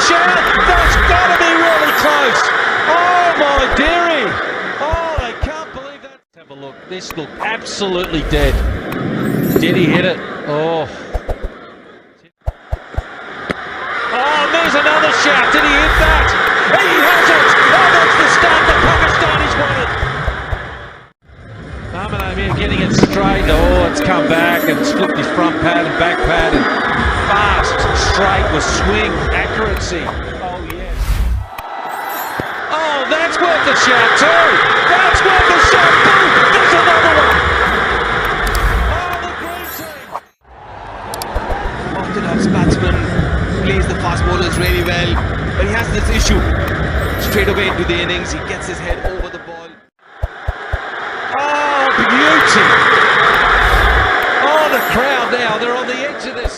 shout. That's got to be really close. Oh my dearie. Oh, they can't believe that. Have a look. This looked absolutely dead. Did he hit it? Oh. Oh, there's another shout. Did he hit that? He has it. Oh, that's the start the Pakistanis wanted. Amir getting it straight. Oh, it's come back and flipped his front pad and back pad and fast, straight with swing accuracy. Oh, yes. Oh, that's worth a shout too. That's worth a shout too. There's another one. Oh, the green team. Orthodox batsman plays the fast bowlers really well, but he has this issue. Straight away into the innings, he gets his head over the ball. Oh, beauty! Oh, the crowd now, they're on the edge of this.